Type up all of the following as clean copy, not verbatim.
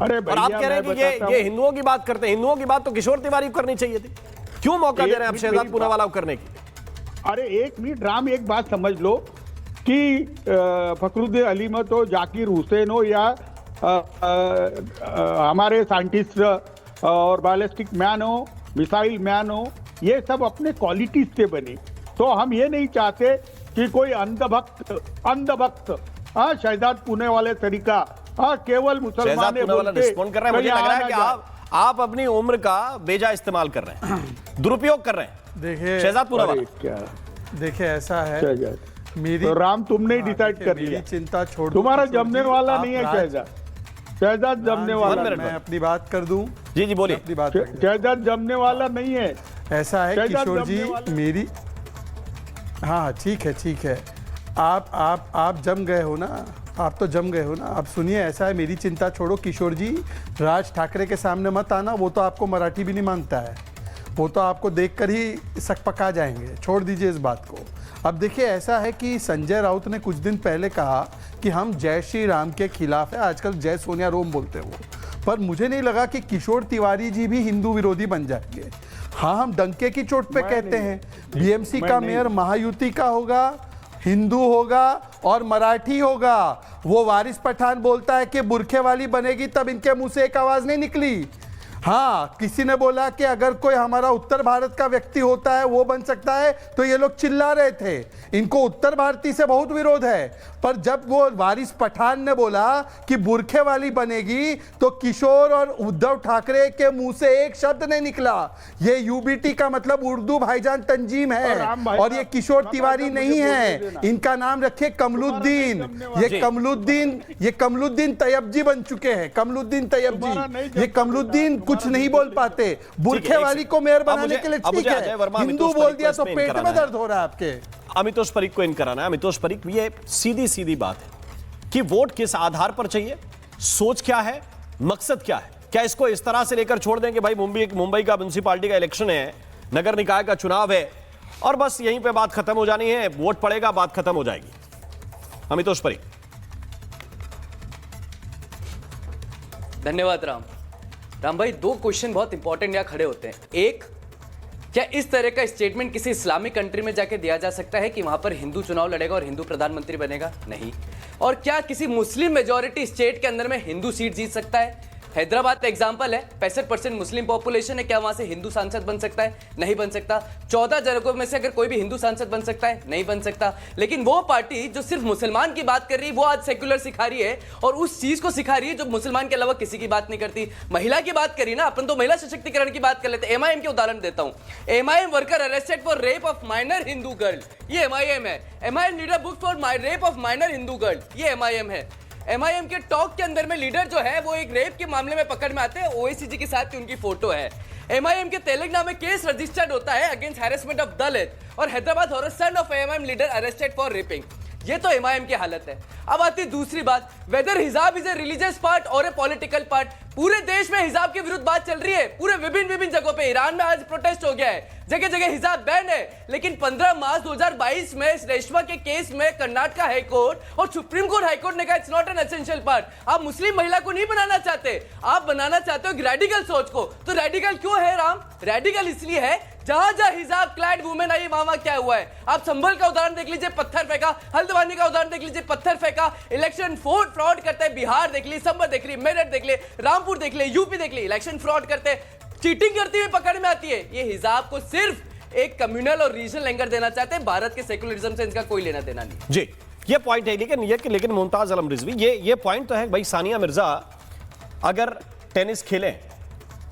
अरे और आप कह रहे हैं कि ये हिंदुओं की बात करते हैं। हिंदुओं की बात तो किशोर तिवारी को करनी चाहिए थी, क्यों मौका दे रहे हैं आप शहजाद पूनावाला को करने की? अरे एक मिनट राम, एक बात समझ लो कि फखरुद्दीन अलीमत हो, जाकिर हुसैन हो या हमारे साइंटिस्ट और बैलिस्टिक मैन हो, मिसाइल मैन हो, ये सब अपने क्वालिटीज से बने। तो हम ये नहीं चाहते कि कोई अंधभक्त शहजाद पूनावाला तरीका केवल मुसलमान रिस्पॉन्ड कर रहे हैं। मुझे लग रहा है कि आप अपनी उम्र का बेजा इस्तेमाल कर रहे हैं, दुरुपयोग कर रहे हैं। देखिए शहजाद पूनावाला, क्या देखिए ऐसा है, मेरी तो राम तुमने डिसाइड कर लिया, चिंता छोड़, तुम्हारा जमने वाला नहीं है शहजाद जमने वाला। मैं अपनी बात कर दूं? जी जी बोलिए। अपनी बात शहजाद जमने वाला नहीं है। ऐसा है किशोर जी, मेरी हाँ ठीक है, आप जम गए हो ना, आप तो जम गए हो ना। आप सुनिए, ऐसा है, मेरी चिंता छोड़ो किशोर जी, राज ठाकरे के सामने मत आना, वो तो आपको मराठी भी नहीं मानता है, वो तो आपको देखकर ही सकपका जाएंगे। छोड़ दीजिए इस बात को। अब देखिए ऐसा है कि संजय राउत ने कुछ दिन पहले कहा कि हम जय श्री राम के खिलाफ है, आजकल जय सोनिया रोम बोलते हैं वो, पर मुझे नहीं लगा कि किशोर तिवारी जी भी हिंदू विरोधी बन जाएंगे। हाँ, हम डंके की चोट पे कहते हैं बीएमसी का मेयर महायुति का होगा, हिंदू होगा और मराठी होगा। वो वारिस पठान बोलता है कि बुरखे वाली बनेगी, तब इनके मुंह से एक आवाज नहीं निकली। हाँ, किसी ने बोला कि अगर कोई हमारा उत्तर भारत का व्यक्ति होता है वो बन सकता है, तो ये लोग चिल्ला रहे थे। इनको उत्तर भारतीय से बहुत विरोध है, पर जब वो वारिस पठान ने बोला कि बुरखे वाली बनेगी, तो किशोर और उद्धव ठाकरे के मुंह से एक शब्द नहीं निकला। ये यूबीटी का मतलब उर्दू भाईजान तंजीम है, और ये किशोर तिवारी नहीं है, इनका नाम रखे कमलुद्दीन। ये कमलुद्दीन तैयब जी बन चुके हैं, कमलुद्दीन तैयब जी। ये कमलुद्दीन कुछ नहीं बोल पाते, बुरखे वाली को मेयर बनाने के लिए ठीक है, हिंदू बोल दिया तो पेट में दर्द हो रहा है आपके। अमितोष परीख को इन कराना है। अमितोष परीख, ये सीधी बात है कि वोट किस आधार पर चाहिए, सोच क्या है, मकसद क्या है? क्या इसको इस तरह से लेकर छोड़ देंगे भाई मुंबई का म्युनिसिपैलिटी का इलेक्शन है, नगर निकाय का चुनाव है, और बस यहीं पे बात खत्म हो जानी है, वोट पड़ेगा, बात खत्म हो जाएगी? अमितोष परीख। धन्यवाद राम भाई, दो क्वेश्चन बहुत इंपॉर्टेंट यहाँ खड़े होते हैं। एक, क्या इस तरह का स्टेटमेंट किसी इस्लामिक कंट्री में जाके दिया जा सकता है कि वहां पर हिंदू चुनाव लड़ेगा और हिंदू प्रधानमंत्री बनेगा? नहीं। और क्या किसी मुस्लिम मेजॉरिटी स्टेट के अंदर में हिंदू सीट जीत सकता है? हैदराबाद एग्जांपल है, 65% मुस्लिम पॉपुलेशन है, क्या वहां से हिंदू सांसद बन सकता है? नहीं बन सकता। 14 जगहों में से अगर कोई भी हिंदू सांसद बन सकता है? नहीं बन सकता। लेकिन वो पार्टी जो सिर्फ मुसलमान की बात कर रही है, वो आज सेक्युलर सिखा रही है और उस चीज को सिखा रही है जो मुसलमान के अलावा किसी की बात नहीं करती। महिला की बात करी ना, अपन तो महिला सशक्तिकरण की बात कर लेते हैं। एमआईएम के उदाहरण देता हूं। MIM worker arrested for rape of minor Hindu girl, ये एमआईएम है। MIM leader book for rape of minor Hindu girl, ये एमआईएम है। एमआईएम के टॉक के अंदर में लीडर जो है वो एक रेप के मामले में पकड़ में आते हैं, ओएसीजी के साथ उनकी फोटो है। एमआईएम के तेलंगाना में केस रजिस्टर्ड होता है अगेंस्ट हैरेसमेंट ऑफ दलित, और Hyderabad horror son of MIM leader arrested for rapping. ये तो एमआईएम की हालत है। अब आती दूसरी बात, वेदर हिजाब इज ए रिलीजियस पार्ट और ए पॉलिटिकल पार्ट। पूरे देश में हिजाब के विरुद्ध बात चल रही है, पूरे विभिन्न जगहों पे। ईरान में आज प्रोटेस्ट हो गया है, जगह जगह हिजाब बैन है। लेकिन 15 मार्च 2022 में रेशमा के केस में कर्नाटक हाईकोर्ट और सुप्रीम कोर्ट हाईकोर्ट ने कहा it's not an essential part. आप मुस्लिम महिला को नहीं बनाना चाहते, आप बनाना चाहते हो रेडिकल सोच को। तो रेडिकल क्यों है राम? रेडिकल इसलिए है जहां जहां हिजाब क्लैड वुमेन आई वहां क्या हुआ है। आप संभल का उदाहरण देख लीजिए, पत्थर फेंका। हल्द्वानी का उदाहरण देख लीजिए, पत्थर फेंका। इलेक्शन फ्रॉड करते हैं, बिहार देख ली, संभल देख ली, मेरठ देख ली, रामपुर देख ली, यूपी देख ली, इलेक्शन फ्रॉड करते, चीटिंग करती हुई पकड़ में आती है। ये हिजाब को सिर्फ एक कम्युनल और रीजनल एंगर देना चाहते हैं, भारत के सेकुलरिज्म से इनका कोई लेना देना नहीं। जी, ये पॉइंट है। लेकिन मुमताज आलम रिजवी, ये पॉइंट तो है भाई, सानिया मिर्जा अगर टेनिस खेलें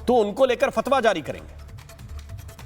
तो उनको लेकर फतवा जारी करेंगे।